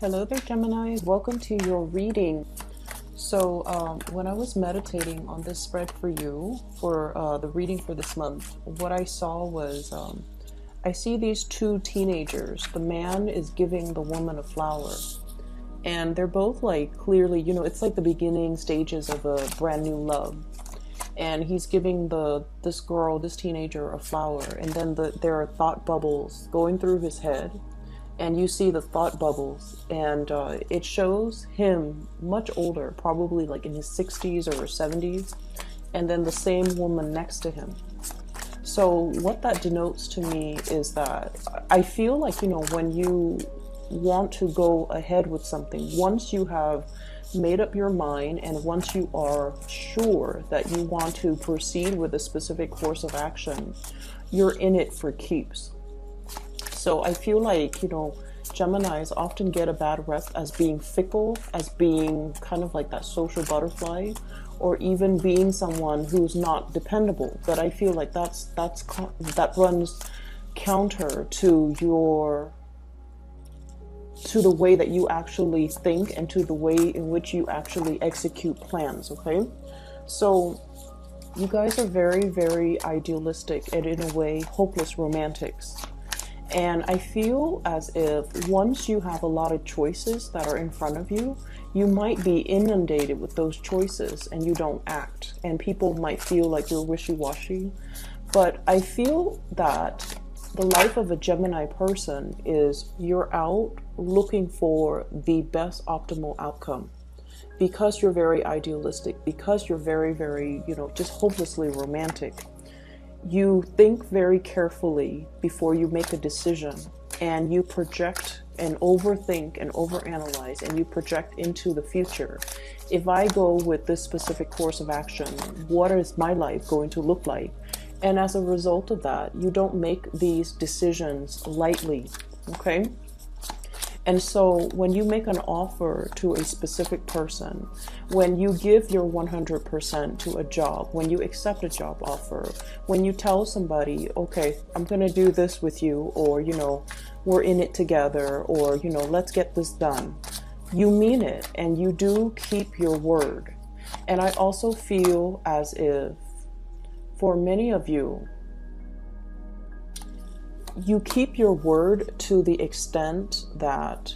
Hello there, Gemini. Welcome to your reading. So when I was meditating on this spread for you, for the reading for this month, what I saw was I see these two teenagers. The man is giving the woman a flower. And they're both like clearly, it's like the beginning stages of a brand new love. And he's giving this teenager, a flower. And then there are thought bubbles going through his head. And you see the thought bubbles, and it shows him much older, probably like in his 60s or 70s, and then the same woman next to him. So what that denotes to me is that I feel like, when you want to go ahead with something, once you have made up your mind and once you are sure that you want to proceed with a specific course of action, you're in it for keeps. So I feel like, Geminis often get a bad rep as being fickle, as being kind of like that social butterfly, or even being someone who's not dependable. But I feel like that runs counter to the way that you actually think and to the way in which you actually execute plans, okay? So you guys are very, very idealistic and in a way hopeless romantics. And I feel as if once you have a lot of choices that are in front of you, you might be inundated with those choices and you don't act. And people might feel like you're wishy-washy. But I feel that the life of a Gemini person is you're out looking for the best optimal outcome. Because you're very idealistic, because you're very, very, just hopelessly romantic. You think very carefully before you make a decision, and you project and overthink and overanalyze, and you project into the future. If I go with this specific course of action, what is my life going to look like? And as a result of that, you don't make these decisions lightly, okay? And so when you make an offer to a specific person, when you give your 100% to a job, when you accept a job offer, when you tell somebody, okay, I'm going to do this with you, or, we're in it together, or, let's get this done, you mean it and you do keep your word. And I also feel as if for many of you, you keep your word to the extent that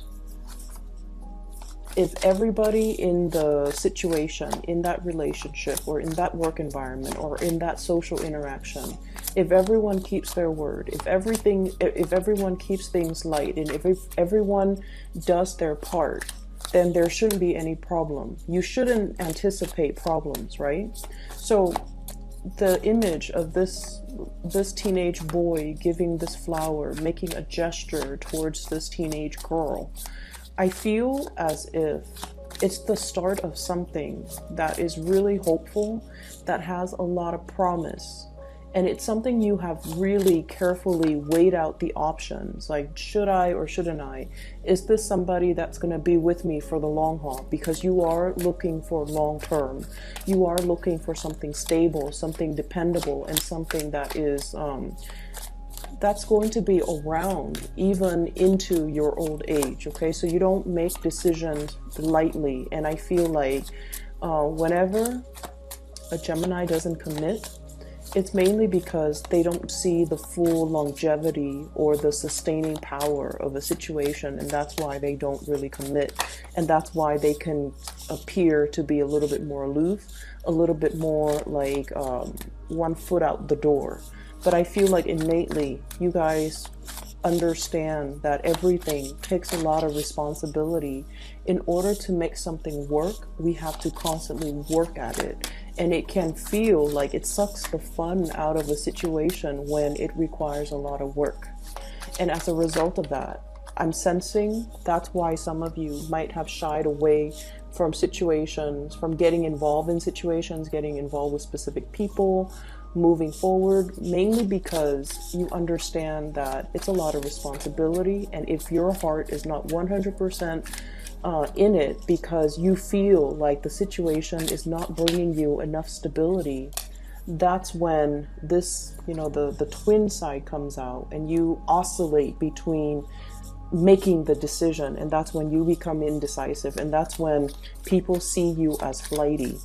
if everybody in the situation, in that relationship, or in that work environment, or in that social interaction, if everyone keeps their word, if everyone keeps things light, and if everyone does their part, then there shouldn't be any problem. You shouldn't anticipate problems, right? So the image of this teenage boy giving this flower, making a gesture towards this teenage girl, I feel as if it's the start of something that is really hopeful, that has a lot of promise. And it's something you have really carefully weighed out the options. Like, should I or shouldn't I? Is this somebody that's going to be with me for the long haul? Because you are looking for long term. You are looking for something stable, something dependable, and something that is that's going to be around even into your old age. Okay, so you don't make decisions lightly. And I feel like whenever a Gemini doesn't commit, it's mainly because they don't see the full longevity or the sustaining power of a situation, and that's why they don't really commit. And that's why they can appear to be a little bit more aloof, a little bit more like one foot out the door. But I feel like innately you guys understand that everything takes a lot of responsibility. In order to make something work, we have to constantly work at it. And it can feel like it sucks the fun out of a situation when it requires a lot of work. And as a result of that, I'm sensing that's why some of you might have shied away from situations, from getting involved in situations, getting involved with specific people, moving forward, mainly because you understand that it's a lot of responsibility. And if your heart is not 100% in it because you feel like the situation is not bringing you enough stability, that's when this, the twin side comes out, and you oscillate between making the decision, and that's when you become indecisive, and that's when people see you as flighty.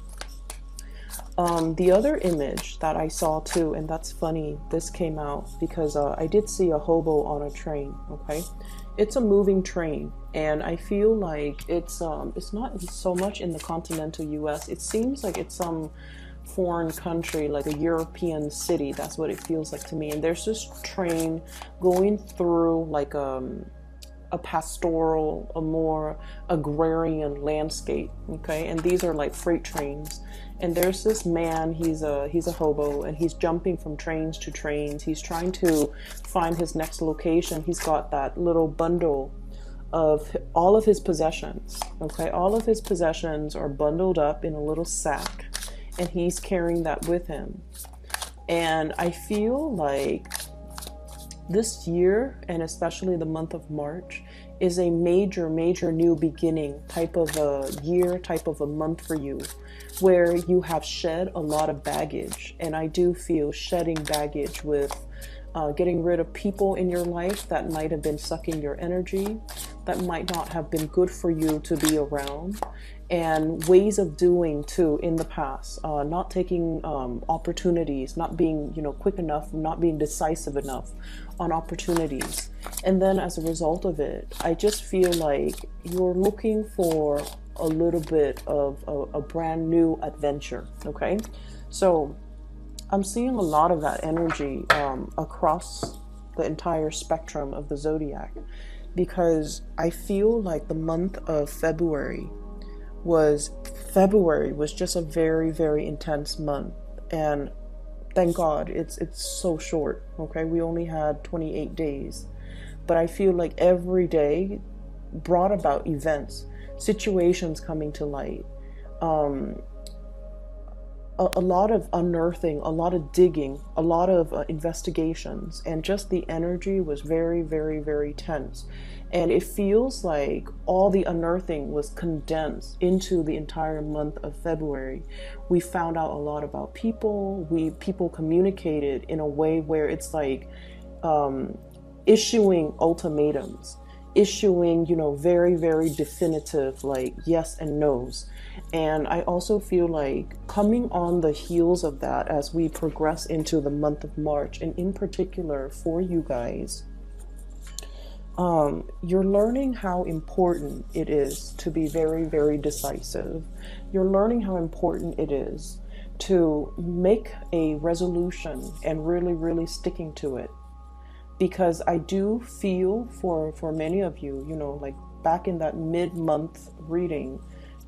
The other image that I saw too, and that's funny, this came out because I did see a hobo on a train. Okay, it's a moving train, and I feel like it's not so much in the continental US. It seems like it's some foreign country, like a European city. That's what it feels like to me. And there's this train going through like a pastoral, a more agrarian landscape. Okay, and these are like freight trains. And there's this man, he's a hobo, and he's jumping from trains to trains. He's trying to find his next location. He's got that little bundle of all of his possessions. Okay, all of his possessions are bundled up in a little sack, and he's carrying that with him. And I feel like this year, and especially the month of March, is a major new beginning type of a year, type of a month for you, where you have shed a lot of baggage. And I do feel shedding baggage with getting rid of people in your life that might have been sucking your energy, that might not have been good for you to be around, and ways of doing too in the past, not taking opportunities, not being quick enough, not being decisive enough on opportunities. And then as a result of it, I just feel like you're looking for a little bit of a brand new adventure. Okay, so I'm seeing a lot of that energy across the entire spectrum of the zodiac, because I feel like the month of February was just a very intense month. And thank God it's so short. Okay, we only had 28 days, but I feel like every day brought about events, situations coming to light, a lot of unearthing, a lot of digging, a lot of investigations, and just the energy was very tense. And it feels like all the unearthing was condensed into the entire month of February. We found out a lot about people. People communicated in a way where it's like issuing ultimatums, issuing, very definitive, like yes and no's. And I also feel like coming on the heels of that as we progress into the month of March, and in particular for you guys, you're learning how important it is to be very decisive. You're learning how important it is to make a resolution and really sticking to it. Because I do feel for many of you, like back in that mid-month reading,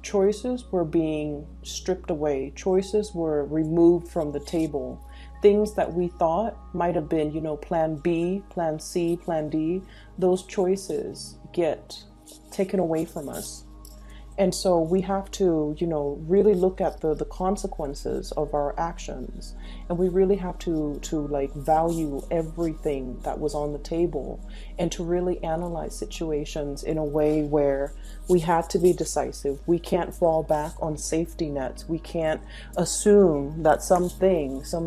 choices were being stripped away. Choices were removed from the table. Things that we thought might have been, plan B, plan C, plan D, those choices get taken away from us. And so we have to, really look at the consequences of our actions. And we really have to like value everything that was on the table, and to really analyze situations in a way where we have to be decisive. We can't fall back on safety nets. We can't assume that some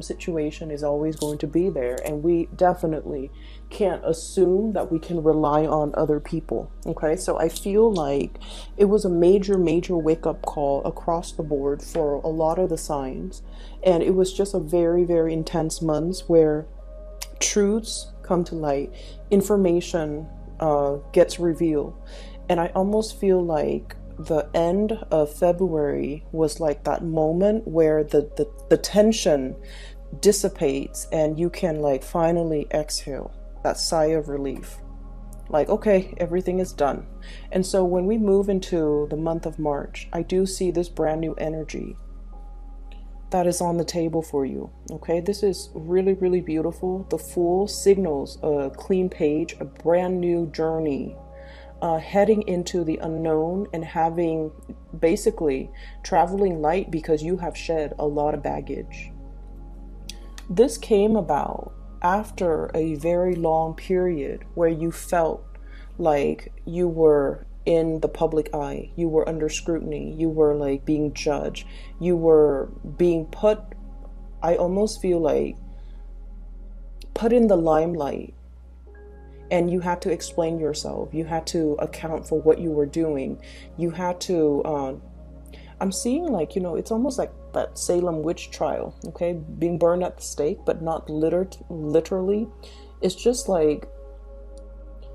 situation is always going to be there. And we definitely can't assume that we can rely on other people. Okay, so I feel like it was a major wake-up call across the board for a lot of the signs. And it was just a very intense month where truths come to light, information gets revealed. And I almost feel like the end of February was like that moment where the tension dissipates, and you can like finally exhale, that sigh of relief. Like, okay, everything is done. And so when we move into the month of March, I do see this brand new energy that is on the table for you. Okay, this is really beautiful. The Fool signals a clean page, a brand new journey, heading into the unknown, and having basically traveling light because you have shed a lot of baggage. This came about after a very long period where you felt like you were in the public eye, you were under scrutiny, you were like being judged, you were being put, I almost feel like, put in the limelight. and you had to explain yourself. You had to account for what you were doing. You had to, I'm seeing like, it's almost like that Salem witch trial, okay? Being burned at the stake, but not literally. It's just like,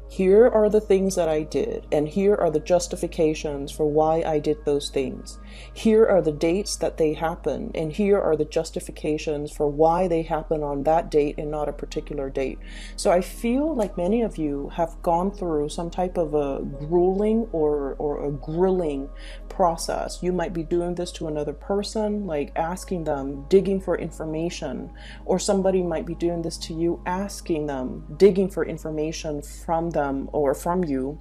here are the things that I did, and here are the justifications for why I did those things. Here are the dates that they happened, and here are the justifications for why they happen on that date and not a particular date. So I feel like many of you have gone through some type of a grueling or a grilling process. You might be doing this to another person, like asking them, digging for information, or somebody might be doing this to you, asking them, digging for information from them or from you.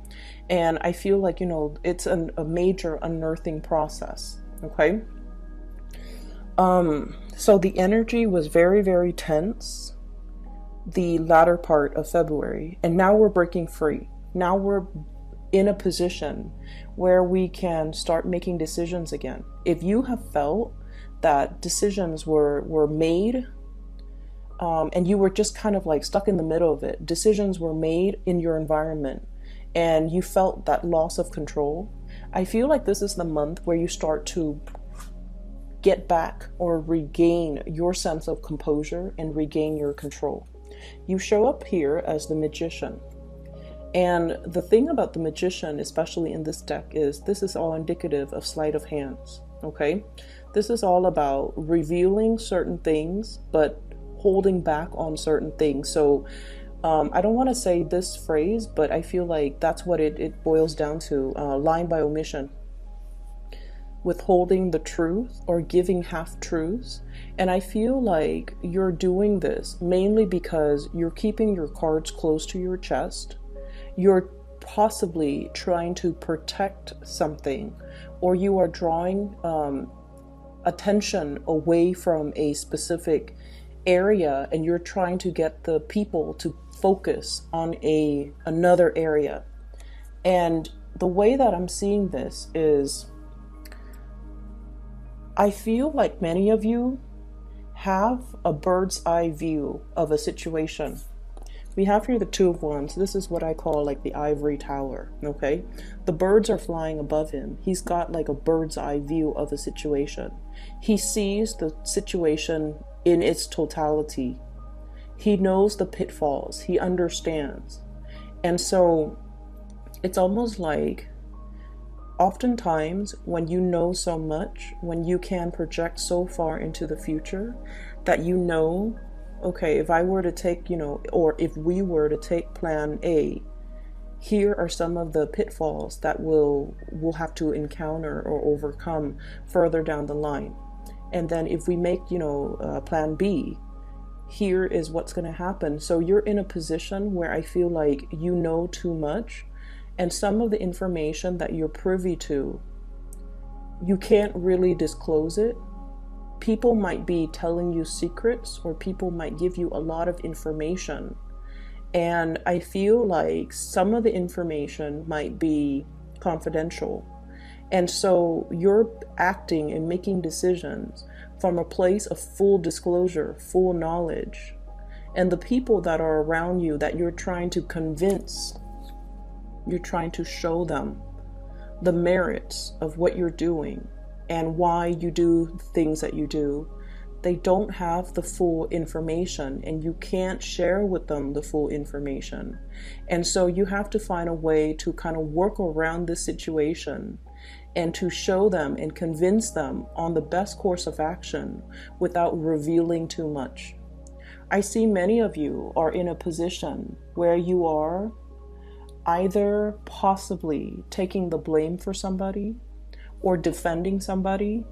And I feel like, it's a major unearthing process. Okay. So the energy was very, very tense the latter part of February, and now we're breaking free. Now we're in a position where we can start making decisions again. If you have felt that decisions were made, and you were just kind of like stuck in the middle of it, decisions were made in your environment, and you felt that loss of control, I feel like this is the month where you start to get back or regain your sense of composure and regain your control. You show up here as the Magician. And the thing about the Magician, especially in this deck, is this is all indicative of sleight of hands, okay? This is all about revealing certain things, but holding back on certain things. So I don't want to say this phrase, but I feel like that's what it boils down to, lying by omission. Withholding the truth or giving half-truths. And I feel like you're doing this mainly because you're keeping your cards close to your chest. You're possibly trying to protect something, or you are drawing attention away from a specific area, and you're trying to get the people to focus on another area. And the way that I'm seeing this is, I feel like many of you have a bird's eye view of a situation. We have here the Two of Wands. This is what I call like the ivory tower, okay? The birds are flying above him. He's got like a bird's eye view of a situation. He sees the situation in its totality. He knows the pitfalls. He understands. And so it's almost like, oftentimes when you know so much, when you can project so far into the future that okay, if I were to take, or if we were to take plan A, here are some of the pitfalls that we'll have to encounter or overcome further down the line. And then if we make, plan B, here is what's going to happen. So you're in a position where I feel like you know too much, and some of the information that you're privy to, you can't really disclose it. People might be telling you secrets, or people might give you a lot of information. And I feel like some of the information might be confidential. And so you're acting and making decisions from a place of full disclosure, full knowledge. And the people that are around you that you're trying to convince, you're trying to show them the merits of what you're doing and why you do things that you do, they don't have the full information, and you can't share with them the full information. And so you have to find a way to kind of work around this situation and to show them and convince them on the best course of action without revealing too much. I see many of you are in a position where you are either possibly taking the blame for somebody, or defending somebody,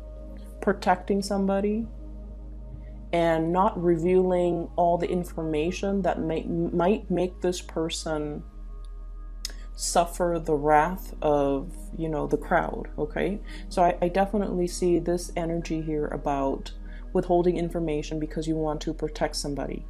protecting somebody, and not revealing all the information that might make this person suffer the wrath of, the crowd, okay? So I definitely see this energy here about withholding information because you want to protect somebody.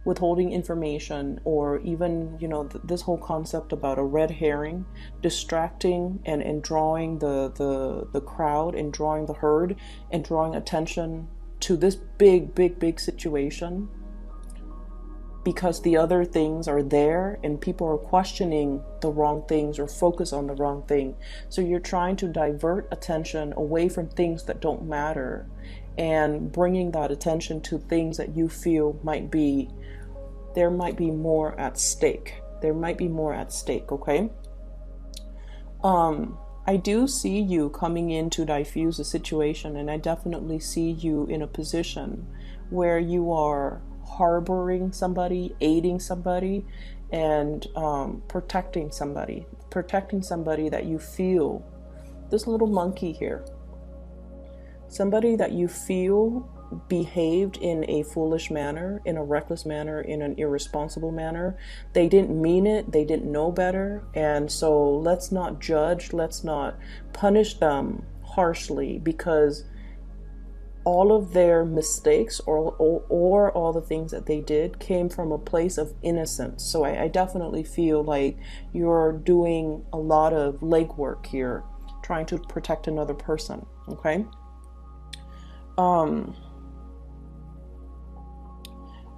Withholding information, or even, this whole concept about a red herring, distracting and drawing the crowd and drawing the herd and drawing attention to this big situation. because the other things are there and people are questioning the wrong things or focus on the wrong thing. So you're trying to divert attention away from things that don't matter and bringing that attention to things that you feel there might be more at stake. There might be more at stake, okay? I do see you coming in to diffuse the situation, and I definitely see you in a position where you are harboring somebody, aiding somebody, and protecting somebody that you feel, this little monkey here, somebody that you feel behaved in a foolish manner, in a reckless manner, in an irresponsible manner. They didn't mean it, they didn't know better, and so let's not judge, let's not punish them harshly, because all of their mistakes or all the things that they did came from a place of innocence. So I definitely feel like you're doing a lot of legwork here, trying to protect another person, okay?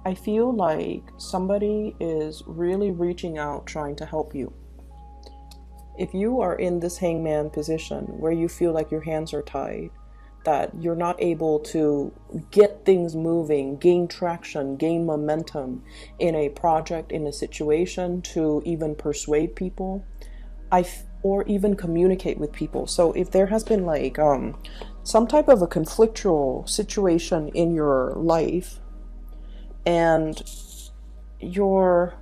I feel like somebody is really reaching out, trying to help you. If you are in this hangman position where you feel like your hands are tied, that you're not able to get things moving, gain traction, gain momentum in a project, in a situation, to even persuade people, or even communicate with people. So if there has been like some type of a conflictual situation in your life, and you're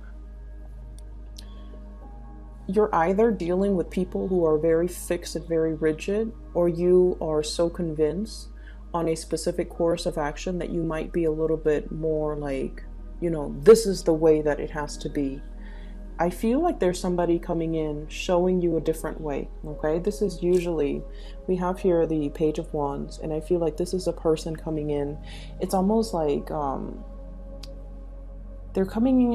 either dealing with people who are very fixed and very rigid, or you are so convinced on a specific course of action that you might be a little bit more like, this is the way that it has to be. I feel like there's somebody coming in showing you a different way, okay? This is usually, we have here the Page of Wands, and I feel like this is a person coming in. It's almost like they're coming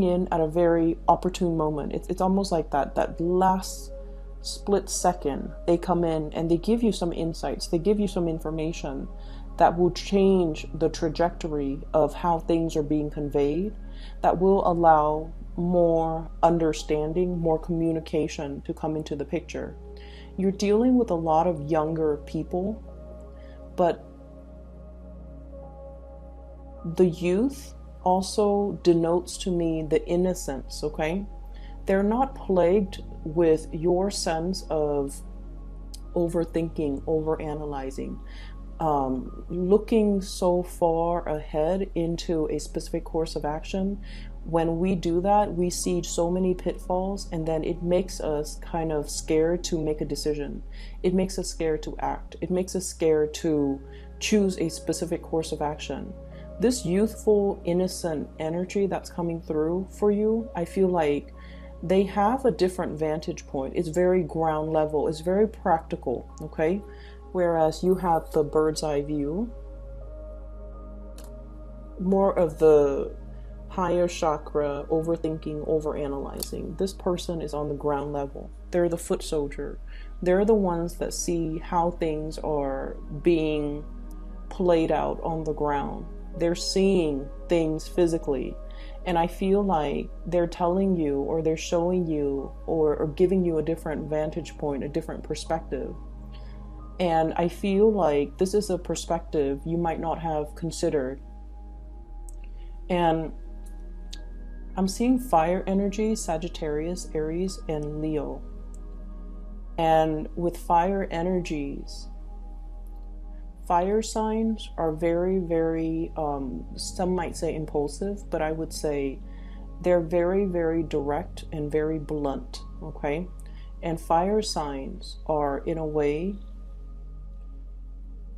in at a very opportune moment. It's almost like that last split second they come in and they give you some insights, they give you some information that will change the trajectory of how things are being conveyed, that will allow more understanding, more communication to come into the picture. You're dealing with a lot of younger people, but the youth also denotes to me the innocence, okay? They're not plagued with your sense of overthinking, overanalyzing, looking so far ahead into a specific course of action. When we do that, we see so many pitfalls, and then it makes us kind of scared to make a decision. It makes us scared to act. It makes us scared to choose a specific course of action. This youthful, innocent energy that's coming through for you, I feel like they have a different vantage point. It's very ground level. It's very practical, okay? Whereas you have the bird's eye view, more of the higher chakra, overthinking, overanalyzing. This person is on the ground level. They're the foot soldier. They're the ones that see how things are being played out on the ground. They're seeing things physically, and I feel like they're telling you, or they're showing you, or giving you a different vantage point, a different perspective. And I feel like this is a perspective you might not have considered. And I'm seeing fire energy, Sagittarius, Aries, and Leo. And with fire energies, fire signs are very, very, some might say impulsive, but I would say they're very, very direct and very blunt, okay? And fire signs are, in a way,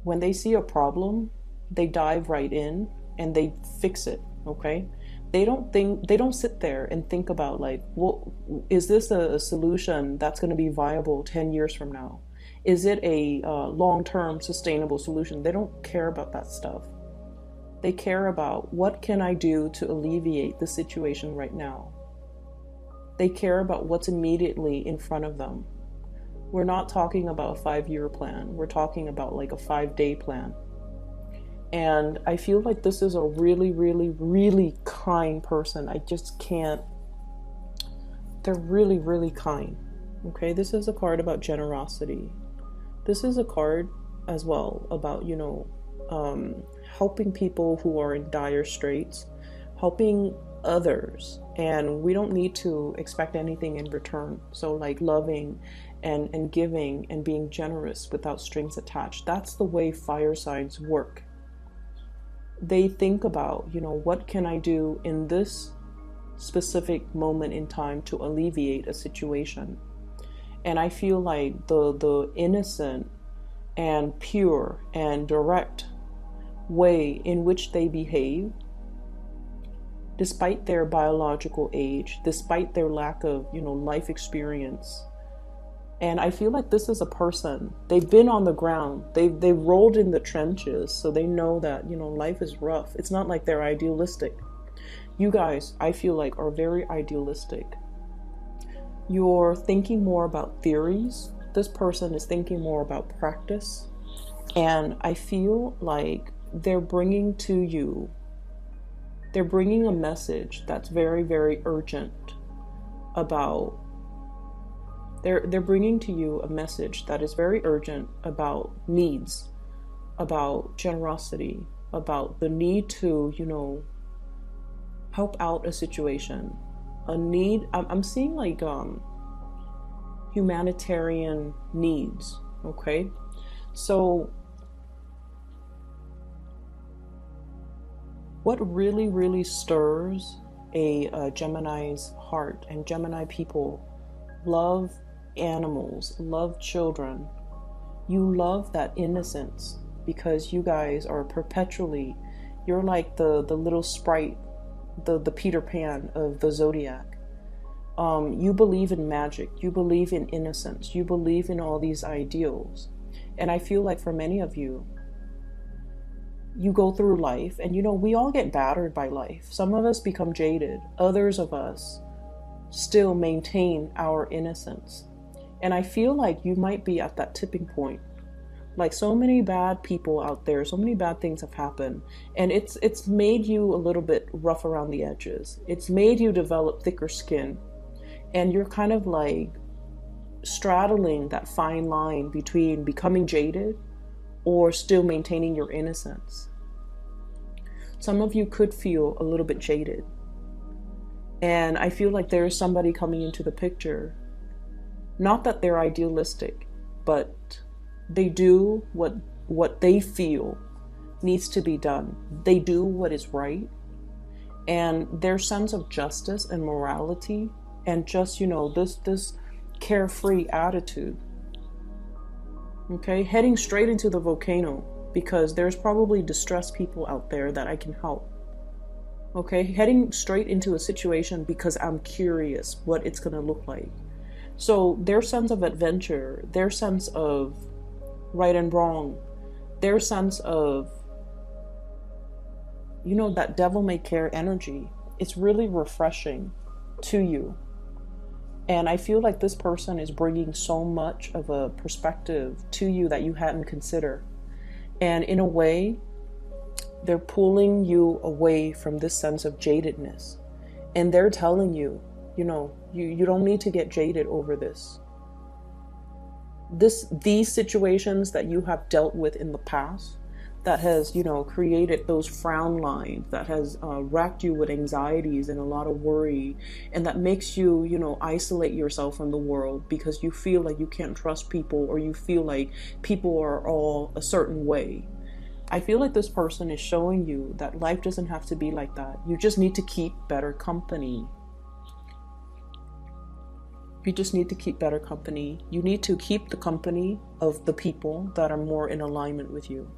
when they see a problem, they dive right in and they fix it, okay? They don't sit there and think about like, well, is this a solution that's going to be viable 10 years from now? Is it a long-term sustainable solution? They don't care about that stuff. They care about, what can I do to alleviate the situation right now? They care about what's immediately in front of them. We're not talking about a 5-year plan. We're talking about like a 5-day plan. And I feel like this is a really, really, really kind person. I just can't. They're really, really kind. Okay, this is a card about generosity. This is a card as well about, helping people who are in dire straits, helping others, and we don't need to expect anything in return. So like loving and giving and being generous without strings attached. That's the way fire signs work. They think about, what can I do in this specific moment in time to alleviate a situation. And I feel like the innocent and pure and direct way in which they behave, despite their biological age, despite their lack of, life experience. And I feel like this is a person, they've been on the ground, they've rolled in the trenches, so they know that, life is rough. It's not like they're idealistic. You guys, I feel like, are very idealistic. You're thinking more about theories. This person is thinking more about practice. And I feel like they're bringing a message that's very, very urgent about, they're bringing to you a message that is very urgent about needs, about generosity, about the need to, help out a situation, a need. I'm seeing like humanitarian needs. Okay, so what really, really stirs a Gemini's heart, and Gemini people love animals, love children. You love that innocence because you guys are perpetually, you're like the little sprite, the Peter Pan of the zodiac. You believe in magic, you believe in innocence, you believe in all these ideals. And I feel like for many of you, you go through life and we all get battered by life. Some of us become jaded, others of us still maintain our innocence. And I feel like you might be at that tipping point. Like so many bad people out there, so many bad things have happened, and it's made you a little bit rough around the edges. It's made you develop thicker skin, and you're kind of like straddling that fine line between becoming jaded or still maintaining your innocence. Some of you could feel a little bit jaded, and I feel like there is somebody coming into the picture. Not that they're idealistic, but they do what they feel needs to be done. They do what is right. And their sense of justice and morality and just, this carefree attitude. Okay, heading straight into the volcano because there's probably distressed people out there that I can help. Okay, heading straight into a situation because I'm curious what it's going to look like. So their sense of adventure, their sense of right and wrong, their sense of, that devil-may-care energy, it's really refreshing to you. And I feel like this person is bringing so much of a perspective to you that you hadn't considered. And in a way, they're pulling you away from this sense of jadedness. And they're telling you, you don't need to get jaded over this. These situations that you have dealt with in the past that has, created those frown lines, that has racked you with anxieties and a lot of worry, and that makes you, isolate yourself from the world because you feel like you can't trust people, or you feel like people are all a certain way. I feel like this person is showing you that life doesn't have to be like that. You just need to keep better company. You just need to keep better company. You need to keep the company of the people that are more in alignment with you.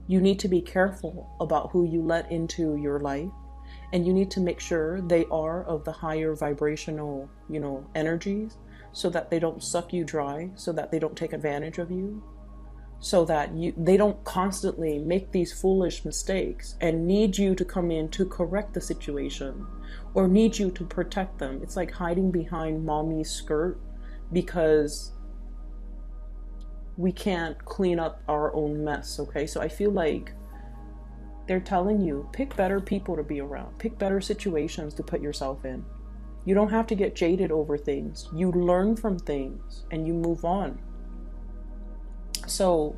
You need to be careful about who you let into your life, and you need to make sure they are of the higher vibrational, energies, so that they don't suck you dry, so that they don't take advantage of you, so that they don't constantly make these foolish mistakes and need you to come in to correct the situation or need you to protect them. It's like hiding behind mommy's skirt because we can't clean up our own mess. Okay, so I feel like They're telling you, pick better people to be around, pick better situations to put yourself in. You don't have to get jaded over things. You learn from things and you move on. So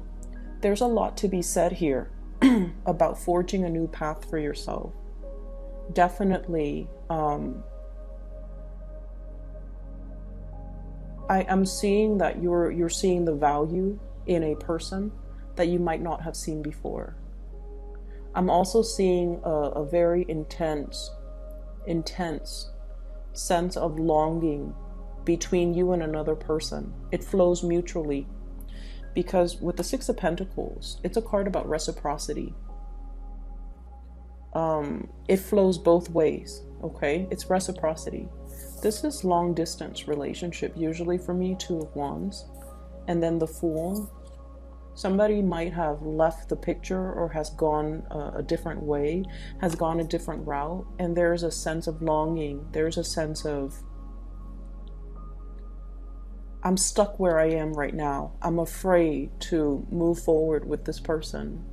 there's a lot to be said here about forging a new path for yourself. Definitely, I'm seeing that you're seeing the value in a person that you might not have seen before. I'm also seeing a very intense sense of longing between you and another person. It flows mutually, because with the Six of Pentacles, it's a card about reciprocity. It flows both ways, okay? It's reciprocity. This is long distance relationship, usually for me, Two of Wands. And then the Fool. Somebody might have left the picture or has gone a different way, has gone a different route, and there's a sense of longing. There's a sense of, I'm stuck where I am right now. I'm afraid to move forward with this person.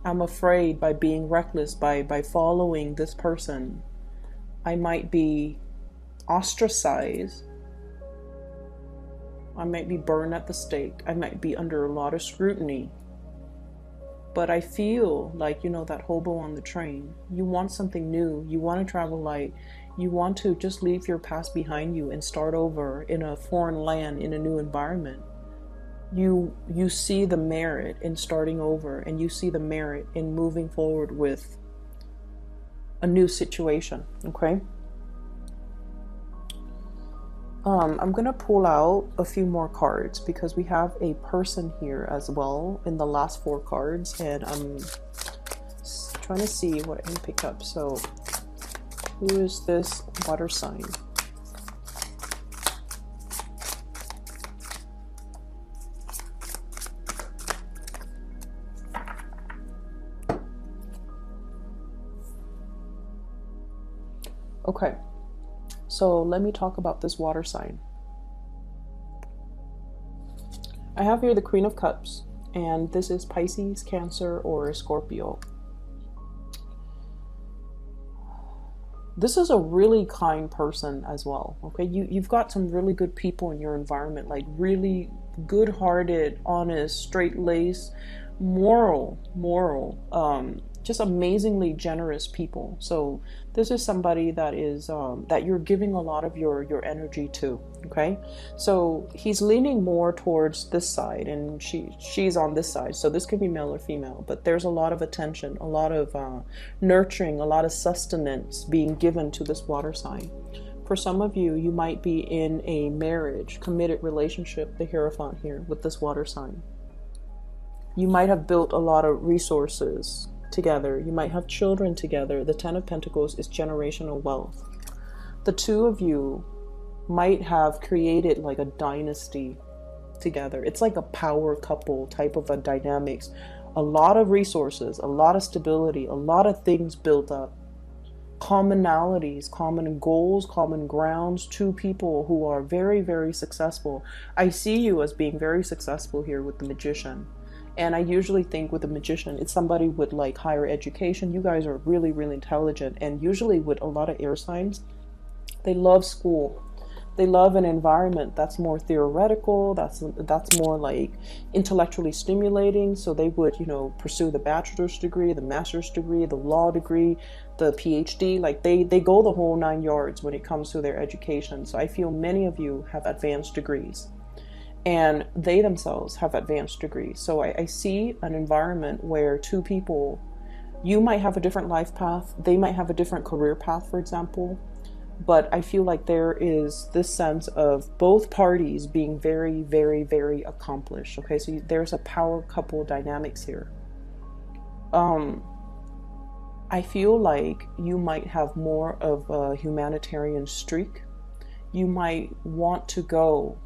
I'm afraid by being reckless, by following this person, I might be ostracized. I might be burned at the stake. I might be under a lot of scrutiny. But I feel like, you know, that hobo on the train. You want something new. You want to travel light. You want to just leave your past behind you and start over in a foreign land, in a new environment. You see the merit in starting over, and you see the merit in moving forward with a new situation, okay? I'm going to pull out a few more cards because we have a person here as well in the last 4 cards, and I'm trying to see what I can pick up. So, who is this water sign? Okay. So let me talk about this water sign. I have here the Queen of Cups, and this is Pisces, Cancer, or Scorpio. This is a really kind person as well, okay? You've got some really good people in your environment, like really good-hearted, honest, straight-laced, moral, just amazingly generous people. So this is somebody that is that you're giving a lot of your energy to, okay? So he's leaning more towards this side, and she's on this side. So this could be male or female, but there's a lot of attention, a lot of nurturing, a lot of sustenance being given to this water sign. For some of you, you might be in a marriage, committed relationship, the Hierophant here with this water sign. You might have built a lot of resources together. You might have children together. The Ten of Pentacles is generational wealth. The two of you might have created like a dynasty together. It's like a power couple type of a dynamics. A lot of resources, a lot of stability, a lot of things built up. Commonalities, common goals, common grounds. Two people who are very, very successful. I see you as being very successful here with the Magician. And I usually think with a Magician, it's somebody with like higher education. You guys are really, really intelligent. And usually with a lot of air signs, they love school. They love an environment that's more theoretical, that's more like intellectually stimulating. So they would, you know, pursue the bachelor's degree, the master's degree, the law degree, the PhD. Like they go the whole 9 yards when it comes to their education. So I feel many of you have advanced degrees. And they themselves have advanced degrees. So I see an environment where two people, you might have a different life path. They might have a different career path, for example. But I feel like there is this sense of both parties being very, very, very accomplished. Okay, so there's a power couple dynamics here. I feel like you might have more of a humanitarian streak. You might want to go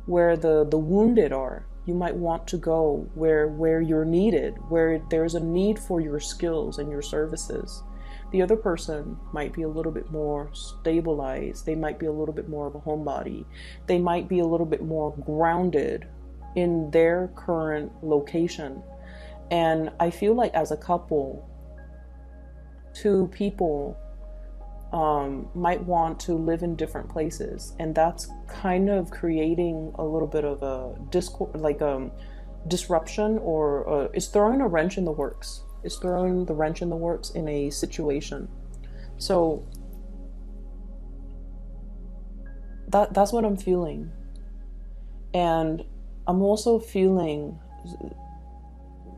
where the wounded are. You might want to go where you're needed, where there's a need for your skills and your services. The other person might be a little bit more stabilized. They might be a little bit more of a homebody. They might be a little bit more grounded in their current location. And I feel like as a couple, two people might want to live in different places, and that's kind of creating a little bit of a disruption, or it's throwing a wrench in the works. It's throwing the wrench in the works in a situation. So that's what I'm feeling. And I'm also feeling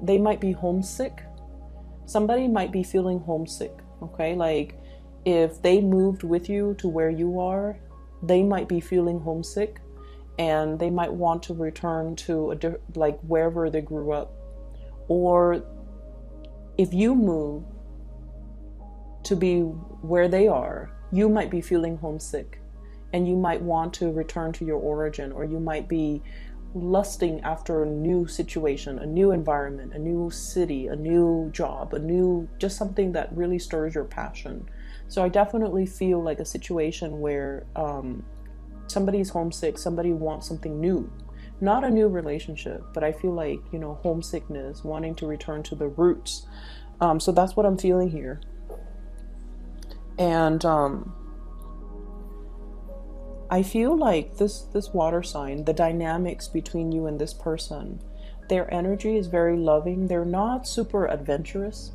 they might be homesick. Somebody might be feeling homesick, okay? Like, if they moved with you to where you are, they might be feeling homesick, and they might want to return to like wherever they grew up. Or if you move to be where they are, you might be feeling homesick, and you might want to return to your origin, or you might be lusting after a new situation, a new environment, a new city, a new job, just something that really stirs your passion. So I definitely feel like a situation where somebody's homesick, somebody wants something new. Not a new relationship, but I feel like, homesickness, wanting to return to the roots. So that's what I'm feeling here. And I feel like this water sign, the dynamics between you and this person, their energy is very loving. They're not super adventurous.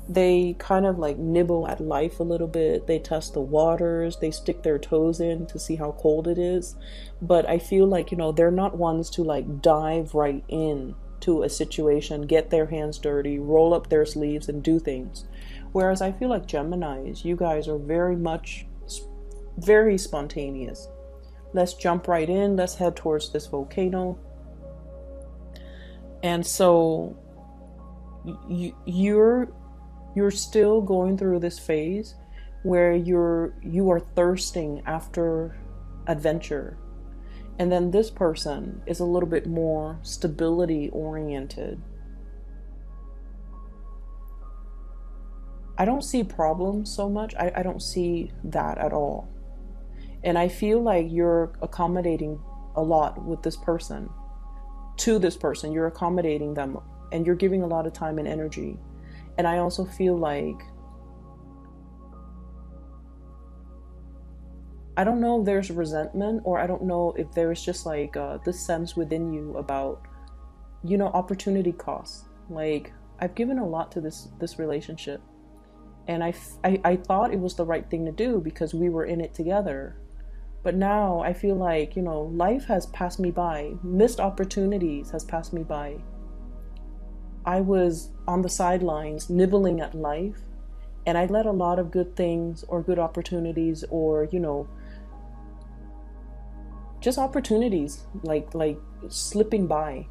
They kind of like nibble at life a little bit. They test the waters. They stick their toes in to see how cold it is. But I feel like, they're not ones to like dive right in to a situation, get their hands dirty, roll up their sleeves and do things. Whereas I feel like Geminis, you guys are very spontaneous. Let's jump right in. Let's head towards this volcano. And so you're still going through this phase where you are thirsting after adventure. And then this person is a little bit more stability oriented. I don't see problems so much. I don't see that at all. And I feel like you're accommodating a lot with this person. To this person, you're accommodating them, and you're giving a lot of time and energy. And I also feel like, I don't know if there's resentment, or I don't know if there's just like this sense within you about, opportunity costs. Like, I've given a lot to this relationship, and I thought it was the right thing to do because we were in it together. But now I feel like, life has passed me by. Missed opportunities has passed me by. I was on the sidelines nibbling at life, and I let a lot of good things or good opportunities or, just opportunities like slipping by.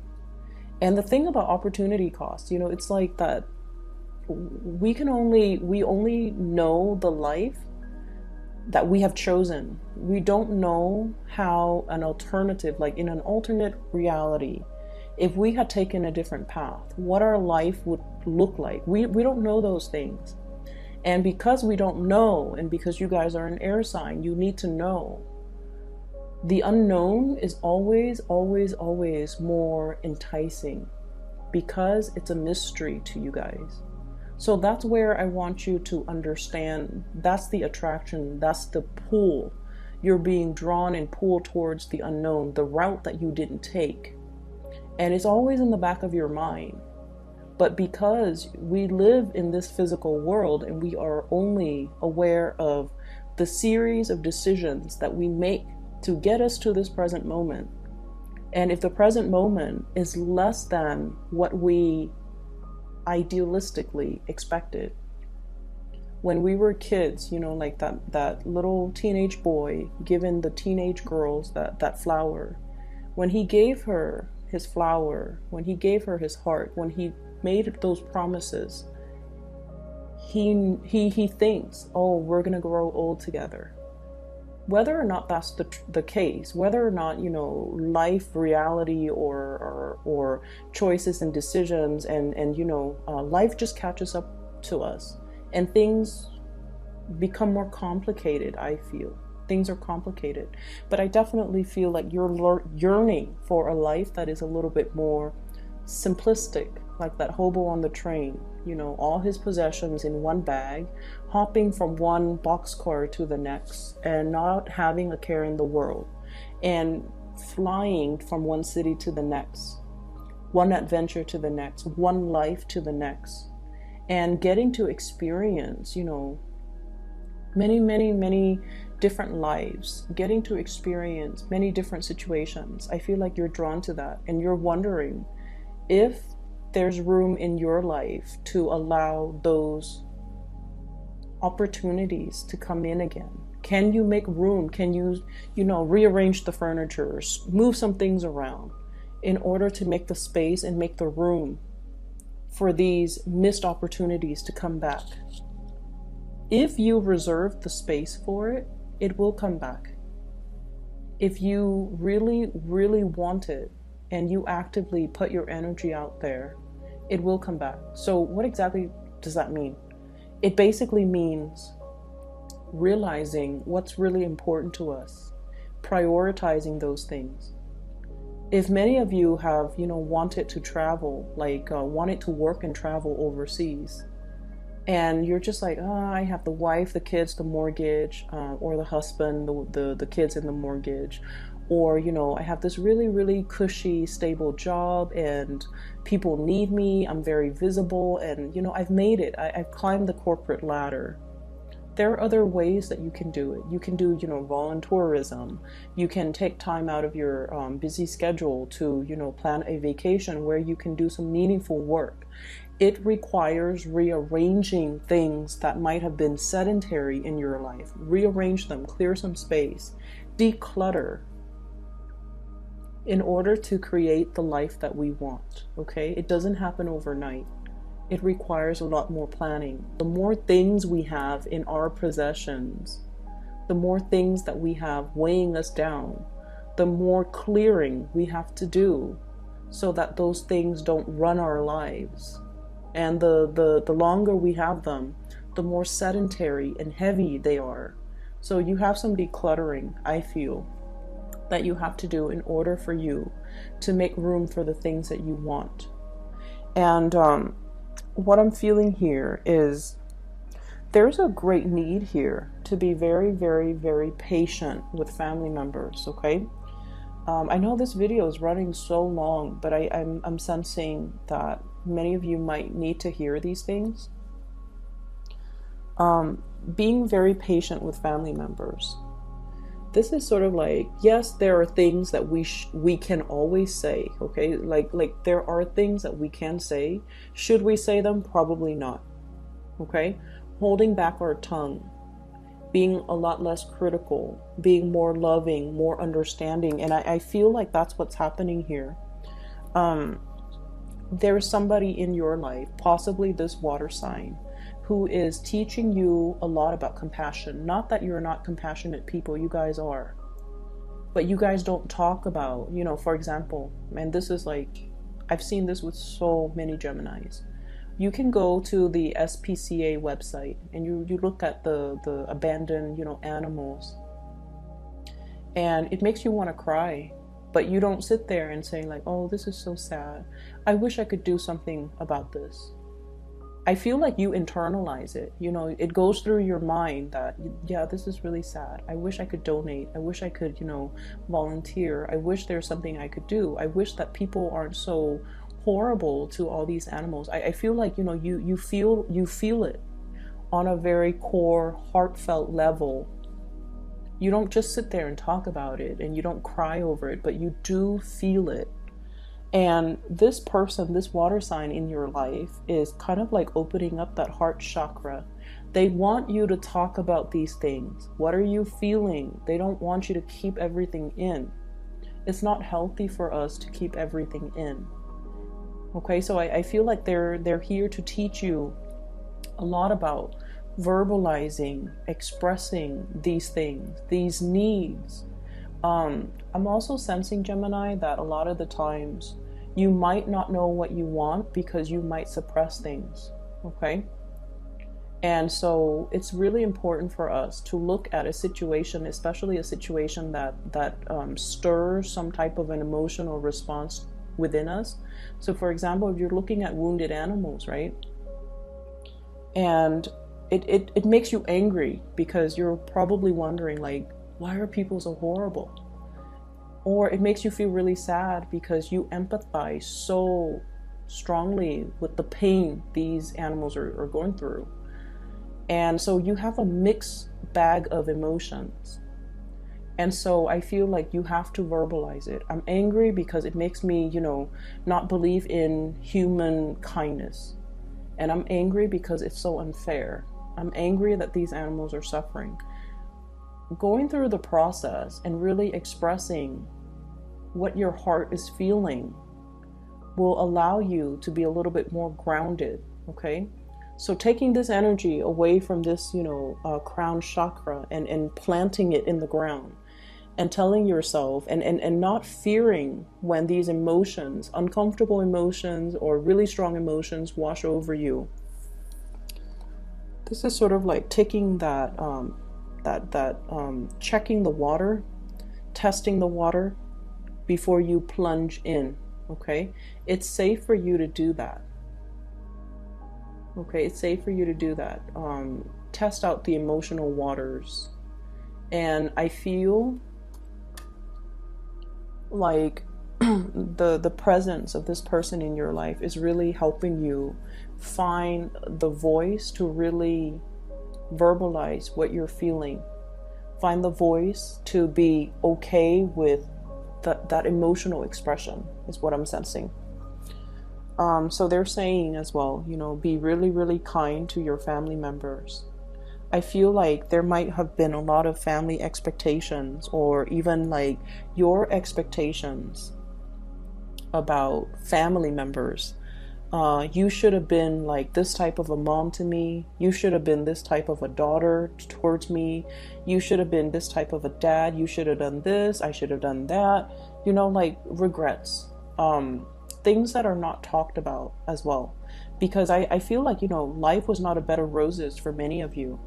And the thing about opportunity cost, it's like that we only know the life that we have chosen. We don't know how an alternative, like in an alternate reality, if we had taken a different path, what our life would look like. We don't know those things. And because we don't know, and because you guys are an air sign, you need to know. The unknown is always, always, always more enticing because it's a mystery to you guys. So that's where I want you to understand. That's the attraction. That's the pull. You're being drawn and pulled towards the unknown, the route that you didn't take. And it's always in the back of your mind. But because we live in this physical world and we are only aware of the series of decisions that we make to get us to this present moment, and if the present moment is less than what we idealistically expected. When we were kids, like that little teenage boy giving the teenage girls that flower. When he gave her his flower, when he gave her his heart, when he made those promises, he thinks, oh, we're gonna grow old together. Whether or not that's the case, whether or not, life, reality, or choices and decisions and life just catches up to us and things become more complicated, I feel. Things are complicated. But I definitely feel like you're yearning for a life that is a little bit more simplistic, like that hobo on the train, you know, all his possessions in one bag, hopping from one boxcar to the next and not having a care in the world, and flying from one city to the next, one adventure to the next, one life to the next, and getting to experience, you know, many different lives, getting to experience many different situations. I feel like you're drawn to that, and you're wondering if there's room in your life to allow those opportunities to come in again. Can you make room? Can you, you know, rearrange the furniture, move some things around in order to make the space and make the room for these missed opportunities to come back? If you reserve the space for it, it will come back. If you really, really want it and you actively put your energy out there, it will come back. So what exactly does that mean? It basically means realizing what's really important to us, prioritizing those things. If many of you have, you know, wanted to travel, like wanted to work and travel overseas, and you're just like, oh, I have the wife, the kids, the mortgage, or the husband, the kids and the mortgage, or, you know, I have this really, really cushy, stable job and people need me, I'm very visible, and, you know, I've made it, I've climbed the corporate ladder. There are other ways that you can do it. You can do, you know, volunteerism. You can take time out of your busy schedule to, you know, plan a vacation where you can do some meaningful work. It requires rearranging things that might have been sedentary in your life. Rearrange them, clear some space, declutter in order to create the life that we want, okay? It doesn't happen overnight. It requires a lot more planning. The more things we have in our possessions, the more things that we have weighing us down, the more clearing we have to do so that those things don't run our lives. And the longer we have them, the more sedentary and heavy they are. So you have some decluttering, I feel, that you have to do in order for you to make room for the things that you want. And what I'm feeling here is there's a great need here to be very, very, very patient with family members, okay? I know this video is running so long, but I'm sensing that many of you might need to hear these things. Being very patient with family members. This is sort of like, yes, there are things that we can always say, okay? Like there are things that we can say. Should we say them? Probably not, okay? Holding back our tongue, being a lot less critical, being more loving, more understanding. And I feel like that's what's happening here. There's somebody in your life, possibly this water sign, who is teaching you a lot about compassion. Not that you're not compassionate people, you guys are. But you guys don't talk about, you know, for example, and this is like, I've seen this with so many Geminis. You can go to the SPCA website and you look at the abandoned, you know, animals. And it makes you want to cry. But you don't sit there and say like, oh, this is so sad. I wish I could do something about this. I feel like you internalize it, you know, it goes through your mind that, yeah, this is really sad. I wish I could donate. I wish I could, you know, volunteer. I wish there's something I could do. I wish that people aren't so horrible to all these animals. I feel like, you know, you feel it on a very core, heartfelt level. You don't just sit there and talk about it and you don't cry over it, but you do feel it. And this person, this water sign in your life is kind of like opening up that heart chakra. They want you to talk about these things. What are you feeling? They don't want you to keep everything in. It's not healthy for us to keep everything in. Okay, so I feel like they're here to teach you a lot about verbalizing, expressing these things, these needs. I'm also sensing, Gemini, that a lot of the times you might not know what you want because you might suppress things, okay? And so it's really important for us to look at a situation, especially a situation that stirs some type of an emotional response within us. So for example, if you're looking at wounded animals, right? And it makes you angry because you're probably wondering, like, why are people so horrible? Or it makes you feel really sad because you empathize so strongly with the pain these animals are going through. And so you have a mixed bag of emotions. And so I feel like you have to verbalize it. I'm angry because it makes me, not believe in human kindness. And I'm angry because it's so unfair. I'm angry that these animals are suffering. Going through the process and really expressing what your heart is feeling will allow you to be a little bit more grounded, okay? So taking this energy away from this, crown chakra and planting it in the ground and telling yourself and not fearing when these emotions, uncomfortable emotions or really strong emotions wash over you. This is sort of like taking that, checking the water, testing the water before you plunge in, okay? It's safe for you to do that. Okay, it's safe for you to do that. Test out the emotional waters. And I feel like the presence of this person in your life is really helping you find the voice to really verbalize what you're feeling. Find the voice to be okay with that emotional expression is what I'm sensing. So they're saying as well, be really, really kind to your family members. I feel like there might have been a lot of family expectations, or even like your expectations about family members. You should have been like this type of a mom to me. You should have been this type of a daughter towards me. You should have been this type of a dad. You should have done this. I should have done that. Like regrets. Things that are not talked about as well. Because I feel like, life was not a bed of roses for many of you.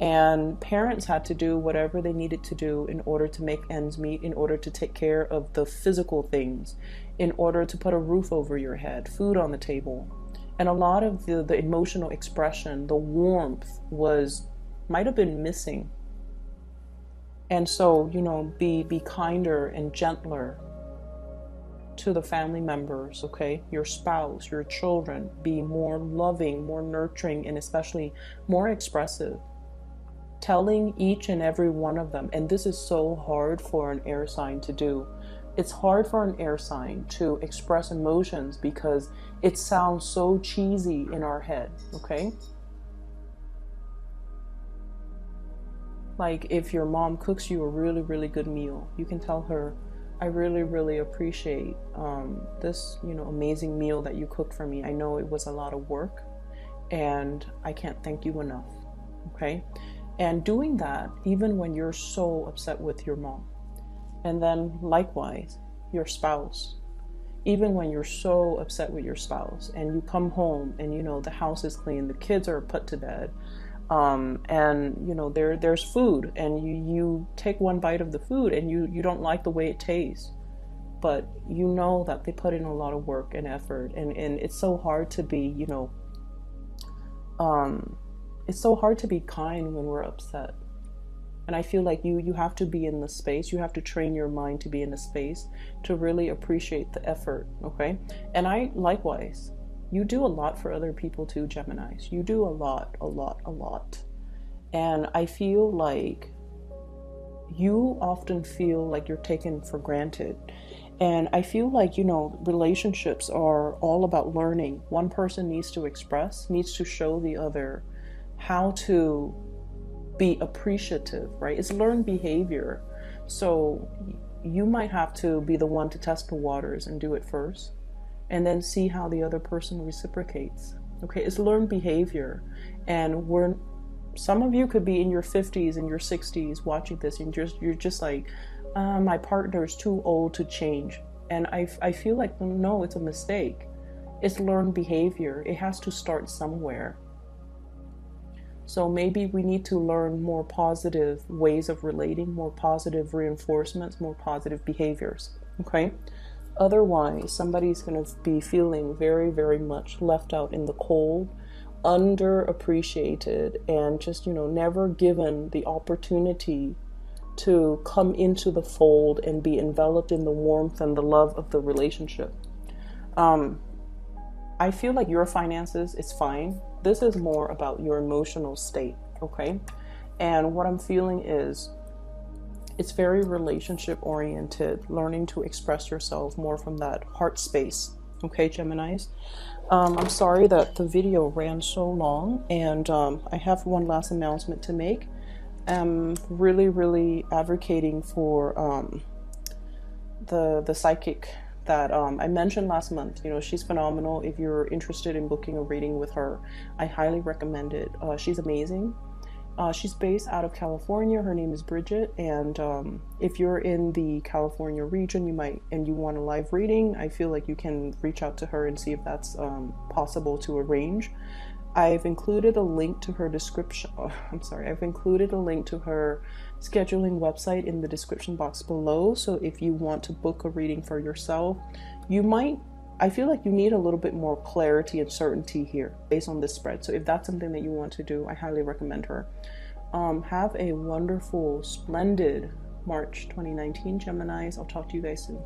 And parents had to do whatever they needed to do in order to make ends meet, in order to take care of the physical things, in order to put a roof over your head, food on the table. And a lot of the emotional expression, the warmth might have been missing. And so, be kinder and gentler to the family members, okay? Your spouse, your children. Be more loving, more nurturing, and especially more expressive. Telling each and every one of them, and this is so hard for an air sign to do. It's hard for an air sign to express emotions because it sounds so cheesy in our head, okay? Like if your mom cooks you a really, really good meal, you can tell her, I really, really appreciate this, amazing meal that you cooked for me. I know it was a lot of work and I can't thank you enough, okay? And doing that even when you're so upset with your mom. And then likewise, your spouse. Even when you're so upset with your spouse and you come home and the house is clean, the kids are put to bed, and there's food, and you take one bite of the food and you don't like the way it tastes, but that they put in a lot of work and effort, and it's so hard to be it's so hard to be kind when we're upset. And I feel like you have to be in the space. You have to train your mind to be in the space to really appreciate the effort, okay? And likewise, you do a lot for other people too, Geminis. You do a lot. And I feel like you often feel like you're taken for granted. And I feel like, relationships are all about learning. One person needs to express, needs to show the other how to be appreciative, right? It's learned behavior. So you might have to be the one to test the waters and do it first, and then see how the other person reciprocates. Okay, it's learned behavior. And some of you could be in your 50s and your 60s watching this, and you're just like, my partner is too old to change. And I feel like, no, it's a mistake. It's learned behavior. It has to start somewhere. So maybe we need to learn more positive ways of relating, more positive reinforcements, more positive behaviors, okay? Otherwise, somebody's going to be feeling very, very much left out in the cold, underappreciated, and just, never given the opportunity to come into the fold and be enveloped in the warmth and the love of the relationship. I feel like your finances is fine. This is more about your emotional state, okay? And what I'm feeling is it's very relationship oriented, learning to express yourself more from that heart space, okay, Geminis? I'm sorry that the video ran so long, and I have one last announcement to make. I'm really advocating for the psychic that I mentioned last month. She's phenomenal. If you're interested in booking a reading with her, I highly recommend it. She's amazing. She's based out of California. Her name is Bridget, and if you're in the California region, you want a live reading, I feel like you can reach out to her and see if that's possible to arrange. I've included a link to her description. I've included a link to her scheduling website in the description box below. So if you want to book a reading for yourself, I feel like you need a little bit more clarity and certainty here based on this spread. So if that's something that you want to do, I highly recommend her. Have a wonderful, splendid March 2019, Geminis. I'll talk to you guys soon.